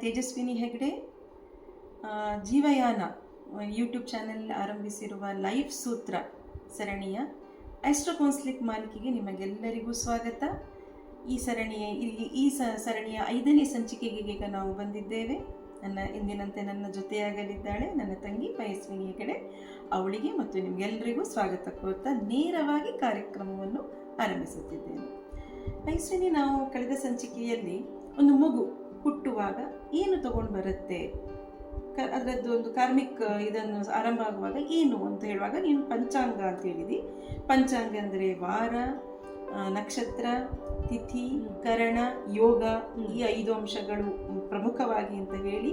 Tejaswini Hegde. ಜೀವಯಾನ YouTube channel ಆರಂಭಿಸಿರುವ life ಸೂತ್ರ ಸರಣಿಯ ಆಸ್ಟ್ರೋ ಕೌನ್ಸಿಲಿಂಗ್ ಮಾಲಿಕೆಗೆ ನಿಮಗೆಲ್ಲರಿಗೂ ಸ್ವಾಗತ. ಈ ಸರಣಿಯ 5ನೇ ಸಂಚಿಕೆಗೆ ಈಗ ನಾವು ಬಂದಿದ್ದೇವೆ. ಎಂದಿನಂತೆ ನನ್ನ ಜೊತೆಯಾಗಲಿದ್ದಾಳೆ ನನ್ನ ತಂಗಿ ಪಯಸ್ವಿನಿ ಹೆಗಡೆ. ಅವಳಿಗೆ ಮತ್ತು ನಿಮಗೆಲ್ಲರಿಗೂ ಸ್ವಾಗತ ಕೋರ್ತಾ ನೇರವಾಗಿ ಕಾರ್ಯಕ್ರಮವನ್ನು ಆರಂಭಿಸುತ್ತಿದ್ದೇನೆ. ಪಯಸ್ವಿನಿ, ನಾವು ಕಳೆದ ಸಂಚಿಕೆಯಲ್ಲಿ ಒಂದು ಮಗು ಹುಟ್ಟುವಾಗ ಏನು ತಗೊಂಡು ಬರುತ್ತೆ, ಅದರದ್ದು ಒಂದು ಕಾರ್ಮಿಕ್ ಇದನ್ನು ಆರಂಭ ಆಗುವಾಗ ಏನು ಅಂತ ಹೇಳುವಾಗ ನೀನು ಪಂಚಾಂಗ ಅಂತ ಹೇಳಿದಿ. ಪಂಚಾಂಗ ಅಂದರೆ ವಾರ, ನಕ್ಷತ್ರ, ತಿಥಿ, ಕರಣ, ಯೋಗ, ಈ 5 ಅಂಶಗಳು ಪ್ರಮುಖವಾಗಿ ಅಂತ ಹೇಳಿ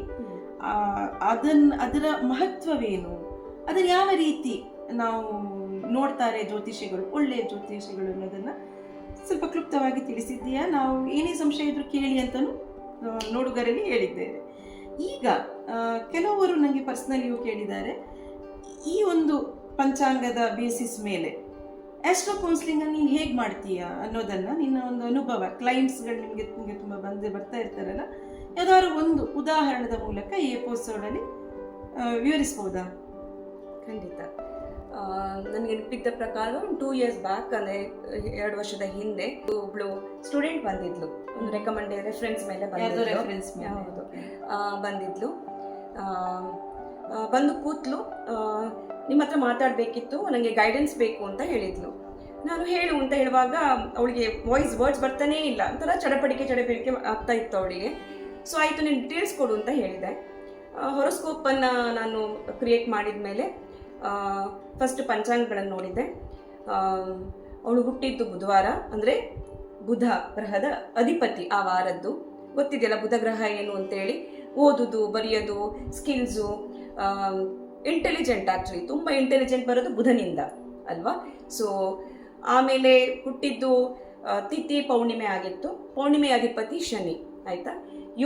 ಅದರ ಮಹತ್ವವೇನು, ಅದನ್ನು ಯಾವ ರೀತಿ ನಾವು ನೋಡ್ತಾರೆ ಜ್ಯೋತಿಷಿಗಳು, ಒಳ್ಳೆಯ ಜ್ಯೋತಿಷಿಗಳು ಅನ್ನೋದನ್ನು ಸ್ವಲ್ಪ ಕ್ಲುಪ್ತವಾಗಿ ತಿಳಿಸಿದ್ದೀಯಾ. ನಾವು ಏನೇ ಸಂಶಯ ಇದ್ರೂ ಕೇಳಿ ಅಂತಲೂ ನೋಡುಗರಲ್ಲಿ ಹೇಳಿದ್ದೇವೆ. ಈಗ ಕೆಲವರು ನನಗೆ ಪರ್ಸ್ನಲಿಯೂ ಕೇಳಿದ್ದಾರೆ, ಈ ಒಂದು ಪಂಚಾಂಗದ ಬೇಸಿಸ್ ಮೇಲೆ ಆಸ್ಟ್ರೋ ಕೌನ್ಸಿಲಿಂಗನ್ನು ನೀನು ಹೇಗೆ ಮಾಡ್ತೀಯಾ ಅನ್ನೋದನ್ನು ನಿನ್ನ ಒಂದು ಅನುಭವ, ಕ್ಲೈಂಟ್ಸ್ಗಳು ನಿಮಗೆ ತುಂಬ ಬರ್ತಾ ಇರ್ತಾರಲ್ಲ, ಯಾವ್ದಾದ್ರು ಒಂದು ಉದಾಹರಣದ ಮೂಲಕ ಈ ಎಪಿಸೋಡಲ್ಲಿ ವಿವರಿಸ್ಬೋದಾ? ಖಂಡಿತ. ನನಗೆ ನೆನಪಿದ್ದ ಪ್ರಕಾರ 2 years ಬ್ಯಾಕ್, ಅಂದರೆ 2 ವರ್ಷದ ಹಿಂದೆ ಒಬ್ಳು ಸ್ಟೂಡೆಂಟ್ ಬಂದಿದ್ಲು. ಒಂದು ರೆಫರೆನ್ಸ್ ಮೇಲೆ ಬಂದಿದ್ಲು. ಬಂದು ಕೂತ್ಲು. ನಿಮ್ಮ ಹತ್ರ ಮಾತಾಡಬೇಕಿತ್ತು, ನನಗೆ ಗೈಡೆನ್ಸ್ ಬೇಕು ಅಂತ ಹೇಳಿದ್ಲು. ನಾನು ಹೇಳು ಅಂತ ಹೇಳುವಾಗ ಅವಳಿಗೆ ವರ್ಡ್ಸ್ ಬರ್ತಾನೇ ಇಲ್ಲ, ಒಂಥರ ಚಡಪಡಿಕೆ ಆಗ್ತಾ ಇತ್ತು ಅವಳಿಗೆ. ಸೊ ಆಯಿತು, ನೀನು ಡೀಟೇಲ್ಸ್ ಕೊಡು ಅಂತ ಹೇಳಿದೆ. ಹೊರಸ್ಕೋಪನ್ನು ನಾನು ಕ್ರಿಯೇಟ್ ಮಾಡಿದ ಮೇಲೆ ಫಸ್ಟ್ ಪಂಚಾಂಗಗಳನ್ನು ನೋಡಿದ್ದೆ. ಅವಳು ಹುಟ್ಟಿದ್ದು ಬುಧವಾರ, ಅಂದರೆ ಬುಧ ಗ್ರಹದ ಅಧಿಪತಿ ಆ ವಾರದ್ದು. ಗೊತ್ತಿದೆಯಲ್ಲ ಬುಧ ಗ್ರಹ ಏನು ಅಂತೇಳಿ, ಓದುದು, ಬರೆಯೋದು, ಸ್ಕಿಲ್ಸು, ಇಂಟೆಲಿಜೆಂಟ್. ಆ್ಯಕ್ಚುಲಿ ತುಂಬ ಇಂಟೆಲಿಜೆಂಟ್ ಬರೋದು ಬುಧನಿಂದ ಅಲ್ವಾ. ಸೊ ಆಮೇಲೆ ಹುಟ್ಟಿದ್ದು ತಿಥಿ ಪೌರ್ಣಿಮೆ ಆಗಿತ್ತು. ಪೌರ್ಣಿಮೆ ಅಧಿಪತಿ ಶನಿ, ಆಯಿತಾ.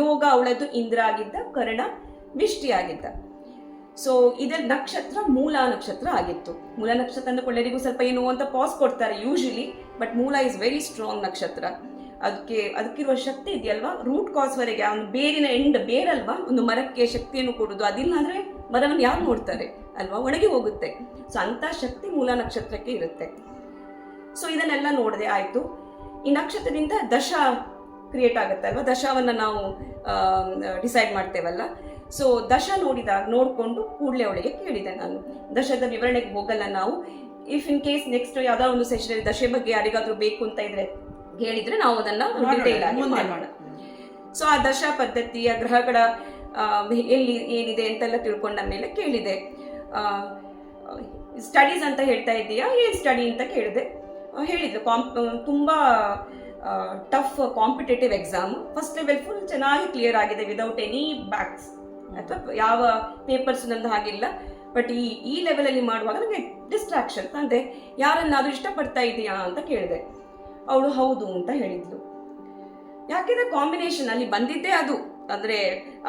ಯೋಗ ಅವಳದ್ದು ಇಂದ್ರ ಆಗಿದ್ದ, ಕರ್ಣ ವಿಷ್ಟಿ ಆಗಿದ್ದ. ಸೊ ಇದರ ನಕ್ಷತ್ರ ಮೂಲ ನಕ್ಷತ್ರ ಆಗಿತ್ತು. ಮೂಲ ನಕ್ಷತ್ರ ಅಂದ್ರೆ ಕೊಳ್ಳರಿಗೂ ಸ್ವಲ್ಪ ಏನು ಅಂತ ಪಾಸ್ ಕೊಡ್ತಾರೆ ಯೂಶಲಿ, ಬಟ್ ಮೂಲ ಇಸ್ ವೆರಿ ಸ್ಟ್ರಾಂಗ್ ನಕ್ಷತ್ರ. ಅದಕ್ಕಿರುವ ಶಕ್ತಿ ಇದೆಯಲ್ವಾ, ರೂಟ್ ಕಾಸ್ ವರೆಗೆ, ಒಂದು ಬೇರಿನ ಬೇರಲ್ವಾ, ಒಂದು ಮರಕ್ಕೆ ಶಕ್ತಿಯನ್ನು ಕೊಡುದು. ಅದಿಲ್ಲ ಅಂದ್ರೆ ಮರವನ್ನು ಯಾರು ನೋಡ್ತಾರೆ ಅಲ್ವಾ, ಒಣಗಿ ಹೋಗುತ್ತೆ. ಸೊ ಅಂತ ಶಕ್ತಿ ಮೂಲ ನಕ್ಷತ್ರಕ್ಕೆ ಇರುತ್ತೆ. ಸೊ ಇದನ್ನೆಲ್ಲ ನೋಡದೆ ಆಯ್ತು. ಈ ನಕ್ಷತ್ರದಿಂದ ದಶ ಕ್ರಿಯೇಟ್ ಆಗುತ್ತೆ ಅಲ್ವಾ, ದಶವನ್ನು ನಾವು ಡಿಸೈಡ್ ಮಾಡ್ತೇವಲ್ಲ. ಸೊ ದಶ ನೋಡಿಕೊಂಡು ಕೂಡಲೇ ಅವಳಿಗೆ ಕೇಳಿದೆ ನಾನು. ದಶದ ವಿವರಣೆಗೆ ಹೋಗಲ್ಲ ನಾವು. ಇಫ್ ಇನ್ ಕೇಸ್ ನೆಕ್ಸ್ಟ್ ಯಾವ್ದಾದ್ರು ಒಂದು ಸೆಷನ್ ದಶೆ ಬಗ್ಗೆ ಯಾರಿಗಾದ್ರೂ ಬೇಕು ಅಂತ ಹೇಳಿದ್ರೆ ನಾವು ಅದನ್ನ ಡಿಟೇಲ್ ಆಗಿ ಮಾಡೋಣ. ಸೊ ಆ ದಶ ಪದ್ಧತಿಯ ಗ್ರಹಗಳ ಎಲ್ಲಿ ಏನಿದೆ ಅಂತೆಲ್ಲ ತಿಳ್ಕೊಂಡ ಮೇಲೆ ಕೇಳಿದೆ. ಸ್ಟಡೀಸ್ ಅಂತ ಹೇಳ್ತಾ ಇದ್ದೀಯಾ, ಏನ್ ಸ್ಟಡಿ ಅಂತ ಕೇಳಿದೆ. ಹೇಳಿದ್ರು ತುಂಬಾ tough competitive exam, first level full ಚೆನ್ನಾಗಿ ಕ್ಲಿಯರ್ ಆಗಿದೆ ವಿದೌಟ್ ಎನಿ ಬ್ಯಾಕ್ಸ್ ಅಥವಾ ಯಾವ ಪೇಪರ್ಸ್ ನಂದು ಹಾಗಿಲ್ಲ. ಬಟ್ ಈ ಲೆವೆಲಲ್ಲಿ ಮಾಡುವಾಗ ನನಗೆ ಡಿಸ್ಟ್ರಾಕ್ಷನ್, ಅಂದರೆ ಯಾರನ್ನಾದ್ರೂ ಇಷ್ಟಪಡ್ತಾ ಇದೆಯಾ ಅಂತ ಕೇಳಿದೆ. ಅವಳು ಹೌದು ಅಂತ ಹೇಳಿದ್ಲು. ಯಾಕೆಂದ್ರೆ ಕಾಂಬಿನೇಷನ್ ಅಲ್ಲಿ ಬಂದಿದ್ದೇ ಅದು, ಅಂದ್ರೆ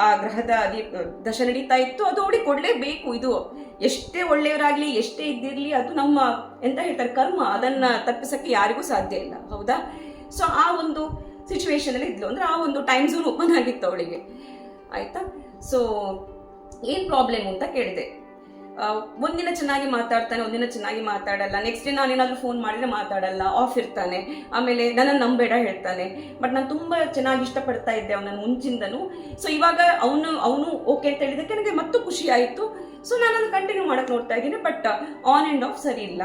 ಆ ಗ್ರಹದ ದಶ ನಡೀತಾ ಇತ್ತು, ಅದು ಅವಳಿಗೆ ಕೊಡ್ಲೇಬೇಕು. ಇದು ಎಷ್ಟೇ ಒಳ್ಳೆಯವರಾಗ್ಲಿ, ಎಷ್ಟೇ ಇದ್ದಿರ್ಲಿ, ಅದು ನಮ್ಮ ಎಂತ ಹೇಳ್ತಾರೆ ಕರ್ಮ, ಅದನ್ನ ತಪ್ಪಿಸಕ್ಕೆ ಯಾರಿಗೂ ಸಾಧ್ಯ ಇಲ್ಲ, ಹೌದಾ. ಸೊ ಆ ಒಂದು ಸಿಚುವೇಶನ್ ಅಲ್ಲಿ ಇದ್ಲು, ಅಂದ್ರೆ ಆ ಒಂದು ಟೈಮ್ ಝೋನ್ ಓಪನ್ ಆಗಿತ್ತು ಅವಳಿಗೆ, ಆಯ್ತಾ. ಸೊ ಏನ್ ಪ್ರಾಬ್ಲಮ್ ಅಂತ ಕೇಳಿದೆ. ಒಂದಿನ ಚೆನ್ನಾಗಿ ಮಾತಾಡ್ತಾನೆ, ಒಂದಿನ ಚೆನ್ನಾಗಿ ಮಾತಾಡಲ್ಲ. ನೆಕ್ಸ್ಟ್ ಡೇ ನಾನೇನಾದ್ರೂ ಫೋನ್ ಮಾಡಿದ್ರೆ ಮಾತಾಡಲ್ಲ, ಆಫ್ ಇರ್ತಾನೆ. ಆಮೇಲೆ ನನ್ನನ್ನು ನಂಬೇಡ ಹೇಳ್ತಾನೆ. ಬಟ್ ನಾನು ತುಂಬಾ ಚೆನ್ನಾಗಿ ಇಷ್ಟಪಡ್ತಾ ಇದ್ದೆ ಅವನನ್ನು ಮುಂಚಿಂದನು. ಸೊ ಇವಾಗ ಅವನು ಓಕೆ ಅಂತ ಹೇಳಿದಕ್ಕೆ ನನಗೆ ಮತ್ತೂ ಖುಷಿ ಆಯಿತು. ಸೊ ನಾನು ಅದನ್ನು ಕಂಟಿನ್ಯೂ ಮಾಡಕ್ಕೆ ನೋಡ್ತಾ ಇದ್ದೀನಿ. ಬಟ್ ಆನ್ ಆ್ಯಂಡ್ ಆಫ್ ಸರಿ ಇಲ್ಲ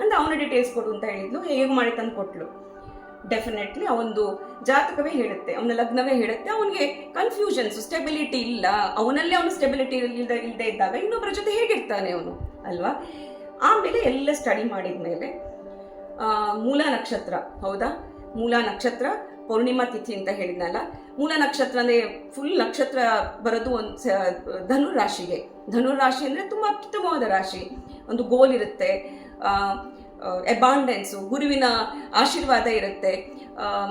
ಅಂದ್ರೆ ಅವನ ಡೀಟೇಲ್ಸ್ ಕೊಡು ಅಂತ ಹೇಳಿದ್ಲು. ಹೇಗೆ ಮಾಡಿ ತಂದು ಕೊಟ್ಲು. ಡೆಫಿನೆಟ್ಲಿ ಅವನದು ಜಾತಕವೇ ಹೇಳುತ್ತೆ, ಅವನ ಲಗ್ನವೇ ಹೇಳುತ್ತೆ. ಅವನಿಗೆ ಕನ್ಫ್ಯೂಷನ್ಸ್, ಸ್ಟೆಬಿಲಿಟಿ ಇಲ್ಲ. ಅವನಲ್ಲೇ ಅವನು ಸ್ಟೆಬಿಲಿಟಿ ಇಲ್ಲದೆ ಇದ್ದಾಗ ಇನ್ನೊಬ್ಬರ ಜೊತೆ ಹೇಗಿರ್ತಾನೆ ಅವನು ಅಲ್ವಾ. ಆಮೇಲೆ ಎಲ್ಲ ಸ್ಟಡಿ ಮಾಡಿದ್ಮೇಲೆ ಮೂಲ ನಕ್ಷತ್ರ, ಹೌದಾ, ಮೂಲ ನಕ್ಷತ್ರ ಪೌರ್ಣಿಮಾ ತಿಥಿ ಅಂತ ಹೇಳಿದ್ನಲ್ಲ. ಮೂಲ ನಕ್ಷತ್ರ ಅಂದ್ರೆ ಫುಲ್ ನಕ್ಷತ್ರ ಬರೋದು ಒಂದು ಧನುರಾಶಿಗೆ. ಧನುರಾಶಿ ಅಂದ್ರೆ ತುಂಬಾ ಅತ್ಯುತ್ತಮವಾದ ರಾಶಿ. ಒಂದು ಗೋಲ್ ಇರುತ್ತೆ, ಅಬಾಂಡೆನ್ಸು, ಗುರುವಿನ ಆಶೀರ್ವಾದ ಇರುತ್ತೆ.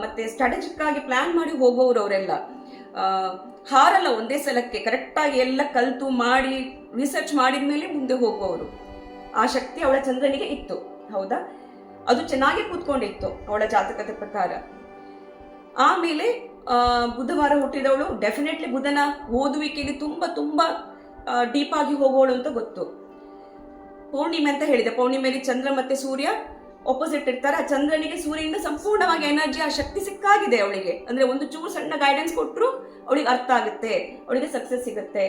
ಮತ್ತೆ ಸ್ಟ್ರಾಟಜಿಕ್ ಆಗಿ ಪ್ಲಾನ್ ಮಾಡಿ ಹೋಗೋರು ಅವರೆಲ್ಲ. ಹಾರಲ್ಲ ಒಂದೇ ಸಲಕ್ಕೆ, ಕರೆಕ್ಟಾಗಿ ಎಲ್ಲ ಕಲ್ತು ಮಾಡಿ ರಿಸರ್ಚ್ ಮಾಡಿದ ಮೇಲೆ ಮುಂದೆ ಹೋಗುವವರು. ಆ ಶಕ್ತಿ ಅವಳ ಚಂದ್ರನಿಗೆ ಇತ್ತು, ಹೌದಾ. ಅದು ಚೆನ್ನಾಗಿ ಕೂತ್ಕೊಂಡಿತ್ತು ಅವಳ ಜಾತಕದ ಪ್ರಕಾರ. ಆಮೇಲೆ ಬುಧವಾರ ಹುಟ್ಟಿದವಳು ಡೆಫಿನೆಟ್ಲಿ ಬುಧನ ಓದುವಿಕೆಯಲ್ಲಿ ತುಂಬಾ ತುಂಬಾ ಡೀಪ್ ಆಗಿ ಹೋಗೋಳು ಅಂತ ಗೊತ್ತು. ಪೌರ್ಣಿಮೆ ಅಂತ ಹೇಳಿದೆ, ಪೌರ್ಣಿಮೆಯಲ್ಲಿ ಚಂದ್ರ ಮತ್ತೆ ಸೂರ್ಯ ಆಪೋಸಿಟ್ ಇರ್ತಾರೆ. ಆ ಚಂದ್ರನಿಗೆ ಸೂರ್ಯನಿಂದ ಸಂಪೂರ್ಣವಾಗಿ ಎನರ್ಜಿ, ಆ ಶಕ್ತಿ ಸಿಕ್ಕಾಗಿದೆ ಅವಳಿಗೆ. ಅಂದ್ರೆ ಒಂದು ಚೂರು ಸಣ್ಣ ಗೈಡೆನ್ಸ್ ಕೊಟ್ಟರು ಅವಳಿಗೆ ಅರ್ಥ ಆಗುತ್ತೆ, ಅವಳಿಗೆ ಸಕ್ಸಸ್ ಸಿಗುತ್ತೆ,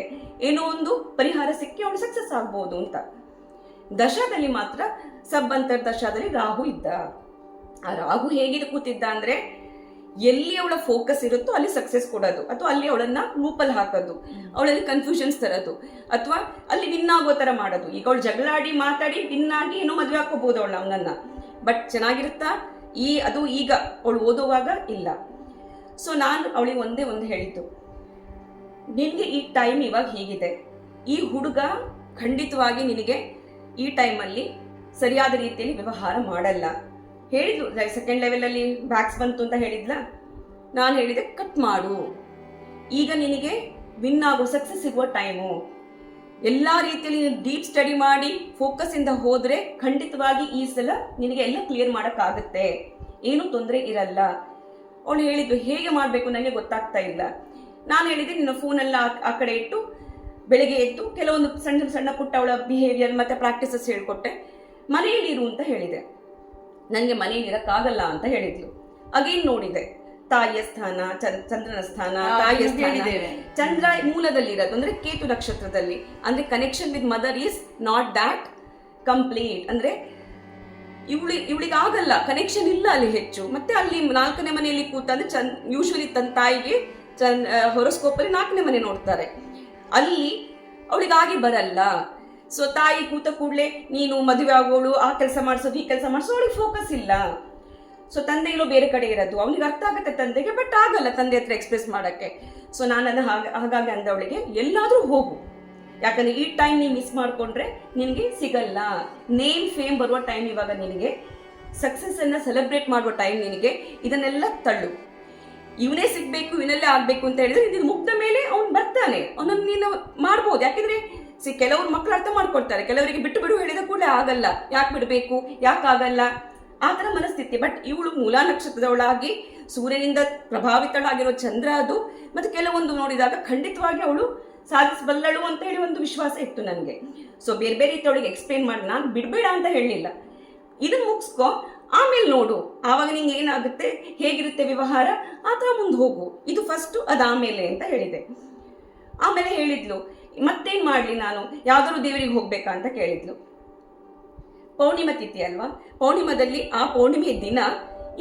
ಏನೋ ಒಂದು ಪರಿಹಾರ ಸಿಕ್ಕಿ ಅವಳು ಸಕ್ಸಸ್ ಆಗ್ಬೋದು ಅಂತ. ದಶಾದಲ್ಲಿ ಮಾತ್ರ ಸಬ್ ಅಂತರ್ ದಶಾದಲ್ಲಿ ರಾಹು ಇದ್ದ. ಆ ರಾಹು ಹೇಗೆ ಕೂತಿದ್ದ ಅಂದ್ರೆ ಎಲ್ಲಿ ಅವಳ ಫೋಕಸ್ ಇರುತ್ತೋ ಅಲ್ಲಿ ಸಕ್ಸಸ್ ಕೊಡೋದು, ಅಥವಾ ಅಲ್ಲಿ ಅವಳನ್ನ ಲೂಪಲ್ಲಿ ಹಾಕೋದು, ಅವಳಲ್ಲಿ ಕನ್ಫ್ಯೂಷನ್ಸ್ ತರೋದು, ಅಥವಾ ಅಲ್ಲಿ ವಿನ್ ಆಗೋ ತರ ಮಾಡೋದು. ಈಗ ಅವಳು ಜಗಳಾಡಿ ಮಾತಾಡಿ ವಿನ್ ಆಗಿ ಏನೋ ಮದುವೆ ಹಾಕೋಬಹುದು ಅವಳು ಅವನನ್ನ, ಬಟ್ ಚೆನ್ನಾಗಿರುತ್ತಾ ಅದು ಈಗ ಅವಳು ಓದುವಾಗ ಇಲ್ಲ. ಸೊ ನಾನು ಅವಳಿಗೆ ಒಂದೇ ಒಂದು ಹೇಳಿದ್ದು, ನಿನ್ಗೆ ಈ ಟೈಮ್ ಇವಾಗ ಹೀಗಿದೆ, ಈ ಹುಡುಗ ಖಂಡಿತವಾಗಿ ನಿನಗೆ ಈ ಟೈಮಲ್ಲಿ ಸರಿಯಾದ ರೀತಿಯಲ್ಲಿ ವ್ಯವಹಾರ ಮಾಡಲ್ಲ. ಹೇಳಿದ್ಲು ಸೆಕೆಂಡ್ ಲೆವೆಲ್ ಬ್ಯಾಕ್ಸ್ ಬಂತು ಅಂತ ಹೇಳಿದ್ಲ, ನಾನು ಹೇಳಿದೆ ಕಟ್ ಮಾಡು, ಈಗ ನಿನಗೆ ವಿನ್ ಆಗೋ ಸಕ್ಸಸ್ ಸಿಗುವ ಟೈಮು. ಎಲ್ಲಾ ರೀತಿಯಲ್ಲಿ ನೀನು ಡೀಪ್ ಸ್ಟಡಿ ಮಾಡಿ ಫೋಕಸ್ ಇಂದ ಹೋದ್ರೆ ಖಂಡಿತವಾಗಿ ಈ ಸಲ ನಿನಗೆ ಎಲ್ಲ ಕ್ಲಿಯರ್ ಮಾಡಕ್ಕಾಗತ್ತೆ, ಏನು ತೊಂದರೆ ಇರಲ್ಲ. ಅವಳು ಹೇಳಿದ್ಲು ಹೇಗೆ ಮಾಡಬೇಕು ನನಗೆ ಗೊತ್ತಾಗ್ತಾ ಇಲ್ಲ. ನಾನು ಹೇಳಿದೆ ನಿನ್ನ ಫೋನೆಲ್ಲ ಆ ಕಡೆ ಇಟ್ಟು ಬೆಳಗ್ಗೆ ಎದ್ದು ಕೆಲವೊಂದು ಸಣ್ಣ ಸಣ್ಣ ಪುಟ್ಟ ಅವಳ ಬಿಹೇವಿಯರ್ ಮತ್ತೆ ಪ್ರಾಕ್ಟೀಸಸ್ ಹೇಳ್ಕೊಟ್ಟೆ, ಮನೆಯಲ್ಲಿ ಇರು ಅಂತ ಹೇಳಿದೆ. ನನಗೆ ಮನೆಯಲ್ಲಿ ಇರಕ್ಕಾಗಲ್ಲ ಅಂತ ಹೇಳಿದ್ಲು. ಅಗೇನ್ ನೋಡಿದೆ ತಾಯಿಯ ಸ್ಥಾನ, ಚಂದ್ರನ ಸ್ಥಾನ, ತಾಯಿಯ ಸ್ಥಾನ, ಚಂದ್ರ ಮೂಲದಲ್ಲಿ ಇರೋದು ಅಂದ್ರೆ ಕೇತು ನಕ್ಷತ್ರದಲ್ಲಿ, ಅಂದ್ರೆ connection with mother is not that complete. ಅಂದ್ರೆ ಇವಳಿಗೆ ಆಗಲ್ಲ, ಕನೆಕ್ಷನ್ ಇಲ್ಲ ಅಲ್ಲಿ ಹೆಚ್ಚು. ಮತ್ತೆ ಅಲ್ಲಿ 4ನೇ ಮನೆಯಲ್ಲಿ ಕೂತ ಅಂದ್ರೆ ಯೂಶುವಲಿ ತನ್ನ ತಾಯಿಗೆ ಹೊರಸ್ಕೋಪ್ ಅಲ್ಲಿ 4ನೇ ಮನೆ ನೋಡ್ತಾರೆ, ಅಲ್ಲಿ ಅವಳಿಗಾಗಿ ಬರಲ್ಲ. ಸೊ ತಾಯಿ ಕೂತ ಕೂಡಲೇ ನೀನು ಮದುವೆ ಆಗೋಳು, ಆ ಕೆಲಸ ಮಾಡಿಸೋದು ಈ ಕೆಲಸ ಮಾಡಿಸೋದು, ಅವಳಿಗೆ ಫೋಕಸ್ ಇಲ್ಲ. ಸೊ ತಂದೆ ಇಲ್ಲೋ ಬೇರೆ ಕಡೆ ಇರೋದು, ಅವನಿಗೆ ಅರ್ಥ ಆಗುತ್ತೆ ತಂದೆಗೆ, ಬಟ್ ಆಗಲ್ಲ ತಂದೆ ಹತ್ರ ಎಕ್ಸ್ಪ್ರೆಸ್ ಮಾಡಕ್ಕೆ. ಸೊ ನಾನು ಹಾಗಾಗಿ ಅಂದವಳಿಗೆ ಎಲ್ಲಾದ್ರೂ ಹೋಗು, ಯಾಕಂದ್ರೆ ಈ ಟೈಮ್ ನೀನು ಮಿಸ್ ಮಾಡ್ಕೊಂಡ್ರೆ ನಿನಗೆ ಸಿಗಲ್ಲ. ನೇಮ್ ಫೇಮ್ ಬರುವ ಟೈಮ್ ಇವಾಗ ನಿನಗೆ, ಸಕ್ಸಸ್ ಅನ್ನ ಸೆಲೆಬ್ರೇಟ್ ಮಾಡುವ ಟೈಮ್ ನಿನಗೆ. ಇದನ್ನೆಲ್ಲ ತಳ್ಳು, ಇವನೇ ಸಿಗ್ಬೇಕು, ಇವನಲ್ಲೇ ಆಗ್ಬೇಕು ಅಂತ ಹೇಳಿದ್ರೆ ಇದನ್ನ ಮುಗ್ದ ಮೇಲೆ ಅವ್ನು ಬರ್ತಾನೆ, ಅವನನ್ನು ನೀನು ಮಾಡ್ಬೋದು. ಯಾಕಂದ್ರೆ ಕೆಲವ್ರು ಮಕ್ಕಳು ಅರ್ಥ ಮಾಡ್ಕೊಡ್ತಾರೆ, ಕೆಲವರಿಗೆ ಬಿಟ್ಟು ಬಿಡು ಹೇಳಿದ ಕೂಡಲೇ ಆಗಲ್ಲ, ಯಾಕೆ ಬಿಡಬೇಕು, ಯಾಕಾಗಲ್ಲ, ಆ ತರ ಮನಸ್ಥಿತಿ. ಬಟ್ ಇವಳು ಮೂಲಾ ನಕ್ಷತ್ರದವಳಾಗಿ ಸೂರ್ಯನಿಂದ ಪ್ರಭಾವಿತಳಾಗಿರೋ ಚಂದ್ರ ಅದು, ಮತ್ತೆ ಕೆಲವೊಂದು ನೋಡಿದಾಗ ಖಂಡಿತವಾಗಿ ಅವಳು ಸಾಧಿಸಬಲ್ಲಳು ಅಂತ ಹೇಳಿ ಒಂದು ವಿಶ್ವಾಸ ಇತ್ತು ನನಗೆ. ಸೊ ಬೇರೆ ಬೇರೆ ರೀತಿ ಅವಳಿಗೆ ಎಕ್ಸ್ಪ್ಲೇನ್ ಮಾಡಿ, ನಾನು ಬಿಡಬೇಡ ಅಂತ ಹೇಳಲಿಲ್ಲ, ಇದನ್ನ ಮುಗಿಸ್ಕೊ ಆಮೇಲೆ ನೋಡು, ಆವಾಗ ನಿಂಗೆ ಏನಾಗುತ್ತೆ, ಹೇಗಿರುತ್ತೆ ವ್ಯವಹಾರ, ಆ ಥರ ಮುಂದೆ ಹೋಗು, ಇದು ಫಸ್ಟು ಅದಾಮೇಲೆ ಅಂತ ಹೇಳಿದೆ. ಆಮೇಲೆ ಹೇಳಿದ್ಲು ಮತ್ತೇನ್ ಮಾಡ್ಲಿ, ನಾನು ಯಾವ್ದಾದ್ರು ದೇವರಿಗೆ ಹೋಗ್ಬೇಕಾ ಅಂತ ಕೇಳಿದ್ಲು. ಪೌರ್ಣಿಮಾ ತಿಥಿ ಅಲ್ವಾ, ಪೌರ್ಣಿಮದಲ್ಲಿ ಆ ಪೌರ್ಣಿಮೆ ದಿನ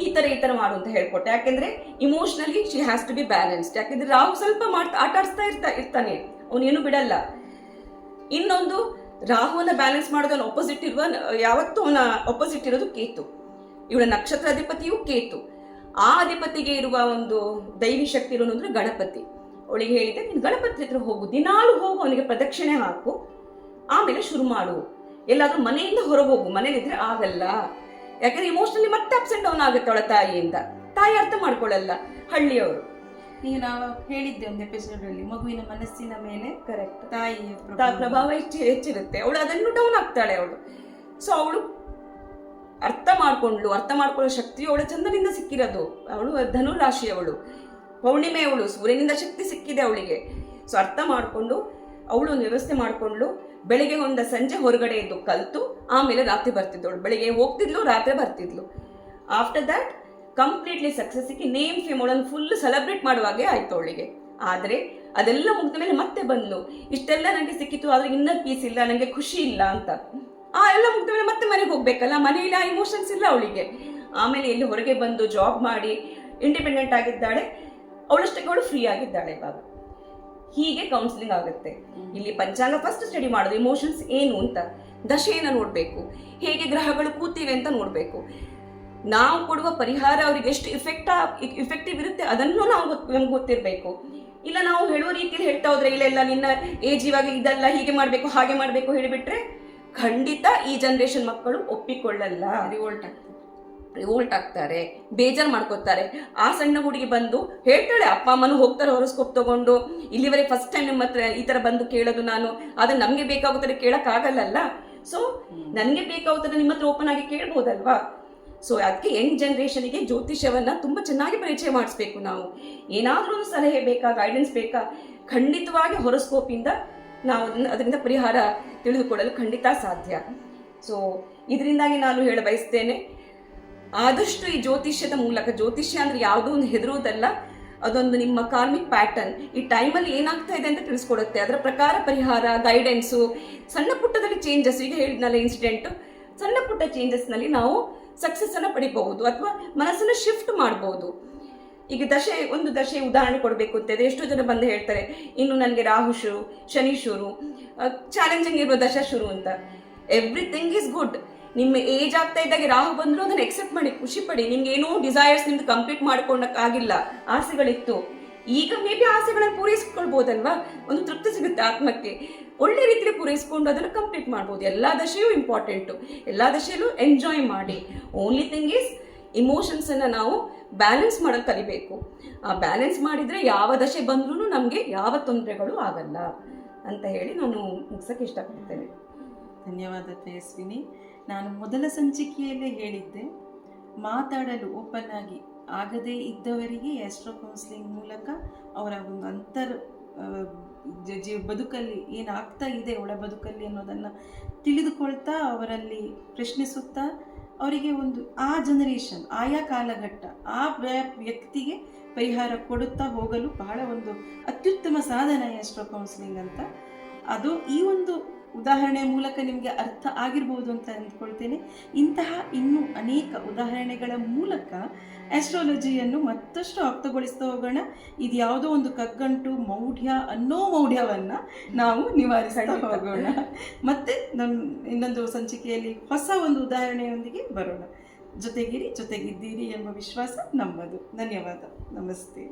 ಈ ತರ ಮಾಡು ಅಂತ ಹೇಳ್ಕೊಟ್ಟೆ. ಯಾಕೆಂದ್ರೆ emotionally she has to be balanced. ಯಾಕೆಂದ್ರೆ ರಾಹು ಸ್ವಲ್ಪ ಆಟ ಆಡಿಸ್ತಾ ಇರ್ತಾನೆ, ಅವನೇನು ಬಿಡಲ್ಲ. ಇನ್ನೊಂದು ರಾಹುವನ್ನ ಬ್ಯಾಲೆನ್ಸ್ ಮಾಡೋದನ್ನ ಆಪೋಸಿಟ್ ಇರುವ, ಯಾವತ್ತೂ ಅವನ ಆಪೋಸಿಟ್ ಇರೋದು ಕೇತು. ಇವಳ ನಕ್ಷತ್ರ ಅಧಿಪತಿಯು ಕೇತು. ಆ ಅಧಿಪತಿಗೆ ಇರುವ ಒಂದು ದೈವಿ ಶಕ್ತಿ ಇರೋನು ಅಂದ್ರೆ ಗಣಪತಿ. ಅವಳಿಗೆ ಹೇಳಿದೆ ನೀನು ಗಣಪತಿ ಹತ್ರ ಹೋಗು, ದಿನಾಲು ಹೋಗು, ಅವನಿಗೆ ಪ್ರದಕ್ಷಿಣೆ ಹಾಕು, ಆಮೇಲೆ ಶುರು ಮಾಡು. ಎಲ್ಲಾದ್ರೂ ಮನೆಯಿಂದ ಹೊರಗೋಗು, ಮನೇಲಿದ್ರೆ ಆಗಲ್ಲ. ಯಾಕಂದ್ರೆ ಇಮೋಷನಲಿ ಮತ್ತೆ ಅಪ್ಸ್ ಅಂಡ್ ಡೌನ್ ಆಗುತ್ತೆ ಅವಳ ತಾಯಿಯಿಂದ. ತಾಯಿ ಅರ್ಥ ಮಾಡ್ಕೊಳ್ಳಲ್ಲ, ಹಳ್ಳಿಯವರು. ಈಗ ನಾವು ಹೇಳಿದ್ದೆ ಒಂದು ಎಪಿಸೋಡ್ ಅಲ್ಲಿ, ಮಗುವಿನ ಮನಸ್ಸಿನ ಮೇಲೆ ಕರೆಕ್ಟ್ ತಾಯಿಯ ಪ್ರಭಾವ ಹೆಚ್ಚಿರುತ್ತೆ. ಅವಳು ಅದನ್ನು ಡೌನ್ ಆಗ್ತಾಳೆ ಅವಳು. ಸೊ ಅವಳು ಅರ್ಥ ಮಾಡ್ಕೊಳ್ಳೋ ಶಕ್ತಿ ಅವಳ ಚಂದ್ರನಿಂದ ಸಿಕ್ಕಿರೋದು. ಅವಳು ಧನು ರಾಶಿಯವಳು, ಪೌರ್ಣಿಮೆಯವಳು, ಸೂರ್ಯನಿಂದ ಶಕ್ತಿ ಸಿಕ್ಕಿದೆ ಅವಳಿಗೆ. ಸೊ ಅರ್ಥ ಮಾಡ್ಕೊಂಡು ಅವಳು ಒಂದು ವ್ಯವಸ್ಥೆ ಮಾಡ್ಕೊಂಡು ಬೆಳಿಗ್ಗೆ ಒಂದು ಸಂಜೆ ಹೊರಗಡೆ ಇದ್ದು ಕಲ್ತು ಆಮೇಲೆ ರಾತ್ರಿ ಬರ್ತಿದ್ದವಳು. ಬೆಳಿಗ್ಗೆ ಹೋಗ್ತಿದ್ಲು, ರಾತ್ರಿ ಬರ್ತಿದ್ಲು. ಆಫ್ಟರ್ ದಟ್ ಕಂಪ್ಲೀಟ್ಲಿ ಸಕ್ಸಸ್ಸಿಗೆ ನೇಮ್ ಫೇಮ್ ಅವಳನ್ನು ಫುಲ್ ಸೆಲೆಬ್ರೇಟ್ ಮಾಡುವಾಗೆ ಆಯ್ತು ಅವಳಿಗೆ. ಆದ್ರೆ ಅದೆಲ್ಲ ಮುಗ್ದ ಮೇಲೆ ಮತ್ತೆ ಬಂದ್ಲು, ಇಷ್ಟೆಲ್ಲ ನನಗೆ ಸಿಕ್ಕಿತ್ತು ಆದ್ರೆ ಇನ್ನರ್ ಪೀಸ್ ಇಲ್ಲ, ನನಗೆ ಖುಷಿ ಇಲ್ಲ ಅಂತ. ಆ ಎಲ್ಲ ಮುಗ್ದ ಮೇಲೆ ಮತ್ತೆ ಮನೆಗೆ ಹೋಗ್ಬೇಕಲ್ಲ, ಮನೆಯಲ್ಲಿ ಆ ಇಮೋಷನ್ಸ್ ಇಲ್ಲ ಅವಳಿಗೆ. ಆಮೇಲೆ ಎಲ್ಲಿ ಹೊರಗೆ ಬಂದು ಜಾಬ್ ಮಾಡಿ ಇಂಡಿಪೆಂಡೆಂಟ್ ಆಗಿದ್ದಾಳೆ, ಅವಳಷ್ಟಕ್ಕೆ ಅವಳು ಫ್ರೀ ಆಗಿದ್ದಾಳೆ ಇವಾಗ. ಹೀಗೆ ಕೌನ್ಸಿಲಿಂಗ್ ಆಗುತ್ತೆ. ಇಲ್ಲಿ ಪಂಚಾಂಗ ಫಸ್ಟ್ ಸ್ಟಡಿ ಮಾಡೋದು, ಇಮೋಷನ್ಸ್ ಏನು ಅಂತ, ದಶೆಯನ್ನು ನೋಡ್ಬೇಕು, ಹೇಗೆ ಗ್ರಹಗಳು ಕೂತಿವೆ ಅಂತ ನೋಡ್ಬೇಕು. ನಾವು ಕೊಡುವ ಪರಿಹಾರ ಅವ್ರಿಗೆ ಎಷ್ಟು ಇಫೆಕ್ಟಿವ್ ಇರುತ್ತೆ ಅದನ್ನು ನಮ್ಗೆ ಗೊತ್ತಿರಬೇಕು. ಇಲ್ಲ ನಾವು ಹೇಳುವ ರೀತಿಯಲ್ಲಿ ಹೇಳ್ತಾ ಹೋದ್ರೆ, ಇಲ್ಲ ನಿನ್ನ ಏಜ್ ಇವಾಗ ಇದಲ್ಲ, ಹೀಗೆ ಮಾಡ್ಬೇಕು ಹಾಗೆ ಮಾಡ್ಬೇಕು ಹೇಳಿಬಿಟ್ರೆ ಖಂಡಿತ ಈ ಜನರೇಷನ್ ಮಕ್ಕಳು ಒಪ್ಪಿಕೊಳ್ಳಲ್ಲ, ರಿವೋಲ್ಟ್ ಆಗ್ತಾರೆ, ಬೇಜಾರು ಮಾಡ್ಕೋತಾರೆ. ಆ ಸಣ್ಣ ಹುಡುಗಿ ಬಂದು ಹೇಳ್ತಾಳೆ, ಅಪ್ಪ ಅಮ್ಮನು ಹೋಗ್ತಾರೆ ಹೊರಸ್ಕೋಪ್ ತಗೊಂಡು, ಇಲ್ಲಿವರೆಗೆ ಫಸ್ಟ್ ಟೈಮ್ ನಿಮ್ಮ ಹತ್ರ ಈ ತರ ಬಂದು ಕೇಳೋದು ನಾನು, ಆದ್ರೆ ನಮ್ಗೆ ಬೇಕಾಗುತ್ತದೆ ಕೇಳಕ್ ಆಗಲ್ಲ. ಸೊ ನನ್ಗೆ ಬೇಕಾಗುತ್ತದೆ ನಿಮ್ಮ ಹತ್ರ ಓಪನ್ ಆಗಿ ಕೇಳ್ಬೋದಲ್ವಾ. ಸೊ ಅದಕ್ಕೆ ಯಂಗ್ ಜನ್ರೇಷನಿಗೆ ಜ್ಯೋತಿಷ್ಯವನ್ನು ತುಂಬ ಚೆನ್ನಾಗಿ ಪರಿಚಯ ಮಾಡಿಸ್ಬೇಕು ನಾವು. ಏನಾದರೂ ಒಂದು ಸಲಹೆ ಬೇಕಾ, ಗೈಡೆನ್ಸ್ ಬೇಕಾ, ಖಂಡಿತವಾಗಿ ಹೊರಸ್ಕೋಪಿಂದ ನಾವು ಅದರಿಂದ ಪರಿಹಾರ ತಿಳಿದುಕೊಳ್ಳಲು ಖಂಡಿತ ಸಾಧ್ಯ. ಸೊ ಇದರಿಂದಾಗಿ ನಾನು ಹೇಳ ಬಯಸ್ತೇನೆ, ಆದಷ್ಟು ಈ ಜ್ಯೋತಿಷ್ಯದ ಮೂಲಕ, ಜ್ಯೋತಿಷ್ಯ ಅಂದರೆ ಯಾವುದೋ ಒಂದು ಹೆದರುವುದಲ್ಲ, ಅದೊಂದು ನಿಮ್ಮ ಕಾರ್ಮಿಕ್ ಪ್ಯಾಟರ್ನ್, ಈ ಟೈಮಲ್ಲಿ ಏನಾಗ್ತಾ ಇದೆ ಅಂತ ತಿಳಿಸ್ಕೊಡುತ್ತೆ. ಅದರ ಪ್ರಕಾರ ಪರಿಹಾರ, ಗೈಡೆನ್ಸು, ಸಣ್ಣ ಪುಟ್ಟದಲ್ಲಿ ಚೇಂಜಸ್, ಈಗ ಹೇಳಿದ್ನಲ್ಲ ಇನ್ಸಿಡೆಂಟು, ಸಣ್ಣ ಪುಟ್ಟ ಚೇಂಜಸ್ನಲ್ಲಿ ನಾವು ಸಕ್ಸಸ್ಸನ್ನು ಪಡಿಬಹುದು ಅಥವಾ ಮನಸ್ಸನ್ನು ಶಿಫ್ಟ್ ಮಾಡ್ಬೋದು. ಈಗ ಒಂದು ದಶೆ ಉದಾಹರಣೆ ಕೊಡಬೇಕು ಅಂತಿದೆ. ಎಷ್ಟೋ ಜನ ಬಂದು ಹೇಳ್ತಾರೆ, ಇನ್ನು ನನಗೆ ರಾಹು ಶುರು, ಶನಿ ಶುರು, ಚಾಲೆಂಜಿಂಗ್ ಇರುವ ದಶ ಶುರು ಅಂತ. Everything is good. ನಿಮ್ಮ ಏಜ್ ಆಗ್ತಾ ಇದ್ದಾಗ ರಾಹು ಬಂದರೂ ಅದನ್ನು ಎಕ್ಸೆಪ್ಟ್ ಮಾಡಿ, ಖುಷಿ ಪಡಿ. ನಿಮ್ಗೆ ಏನೋ ಡಿಸೈರ್ಸ್ ನಿಮ್ದು ಕಂಪ್ಲೀಟ್ ಮಾಡ್ಕೊಂಡಕ್ಕಾಗಿಲ್ಲ, ಆಸೆಗಳಿತ್ತು, ಈಗ ಮೇ ಬಿ ಆಸೆಗಳನ್ನು ಪೂರೈಸ್ಕೊಳ್ಬೋದಲ್ವಾ, ಒಂದು ತೃಪ್ತಿ ಸಿಗುತ್ತೆ ಆತ್ಮಕ್ಕೆ. ಒಳ್ಳೆ ರೀತಿಯಲ್ಲಿ ಪೂರೈಸ್ಕೊಂಡು ಅದನ್ನು ಕಂಪ್ಲೀಟ್ ಮಾಡ್ಬೋದು. ಎಲ್ಲ ದಶೆಯೂ ಇಂಪಾರ್ಟೆಂಟು, ಎಲ್ಲ ದಶೆಯಲ್ಲೂ ಎಂಜಾಯ್ ಮಾಡಿ. ಓನ್ಲಿ ಥಿಂಗ್ ಈಸ್ ಇಮೋಷನ್ಸನ್ನು ನಾವು ಬ್ಯಾಲೆನ್ಸ್ ಮಾಡೋದು ಕಲಿಬೇಕು. ಆ ಬ್ಯಾಲೆನ್ಸ್ ಮಾಡಿದರೆ ಯಾವ ದಶೆ ಬಂದ್ರೂ ನಮಗೆ ಯಾವ ತೊಂದರೆಗಳು ಆಗಲ್ಲ ಅಂತ ಹೇಳಿ ನಾನು ಮುಗಿಸೋಕ್ಕೆ ಇಷ್ಟಪಡ್ತೇನೆ. ಧನ್ಯವಾದ ತೇಜಸ್ವಿನಿ. ನಾನು ಮೊದಲ ಸಂಚಿಕೆಯಲ್ಲೇ ಹೇಳಿದ್ದೆ, ಮಾತಾಡಲು ಓಪನ್ ಆಗಿ ಆಗದೇ ಇದ್ದವರಿಗೆ ಆಸ್ಟ್ರೋ ಕೌನ್ಸಿಲಿಂಗ್ ಮೂಲಕ ಅವರ ಒಂದು ಬದುಕಲ್ಲಿ ಏನಾಗ್ತಾ ಇದೆ ಒಳ ಬದುಕಲ್ಲಿ ಅನ್ನೋದನ್ನು ತಿಳಿದುಕೊಳ್ತಾ, ಅವರಲ್ಲಿ ಪ್ರಶ್ನಿಸುತ್ತಾ, ಅವರಿಗೆ ಒಂದು ಆ ಜನರೇಷನ್, ಆಯಾ ಕಾಲಘಟ್ಟ, ಆ ವ್ಯಕ್ತಿಗೆ ಪರಿಹಾರ ಕೊಡುತ್ತಾ ಹೋಗಲು ಬಹಳ ಒಂದು ಅತ್ಯುತ್ತಮ ಸಾಧನ ಆಸ್ಟ್ರೋ ಕೌನ್ಸಿಲಿಂಗ್ ಅಂತ. ಅದು ಈ ಒಂದು ಉದಾಹರಣೆ ಮೂಲಕ ನಿಮಗೆ ಅರ್ಥ ಆಗಿರ್ಬೋದು ಅಂತ ಅಂದ್ಕೊಳ್ತೇನೆ. ಇಂತಹ ಇನ್ನೂ ಅನೇಕ ಉದಾಹರಣೆಗಳ ಮೂಲಕ ಆಸ್ಟ್ರಾಲಜಿಯನ್ನು ಮತ್ತಷ್ಟು ಆಪ್ತಗೊಳಿಸ್ತಾ ಹೋಗೋಣ. ಇದು ಯಾವುದೋ ಒಂದು ಕಗ್ಗಂಟು ಮೌಢ್ಯ ಅನ್ನೋ ಮೌಢ್ಯವನ್ನು ನಾವು ನಿವಾರಿಸ್ತಾ ಹೋಗೋಣ. ಮತ್ತೆ ಇನ್ನೊಂದು ಸಂಚಿಕೆಯಲ್ಲಿ ಹೊಸ ಒಂದು ಉದಾಹರಣೆಯೊಂದಿಗೆ ಬರೋಣ. ಜೊತೆಗಿರಿ, ಜೊತೆಗಿದ್ದೀರಿ ಎಂಬ ವಿಶ್ವಾಸ ನಮ್ಮದು. ಧನ್ಯವಾದ. ನಮಸ್ತೆ.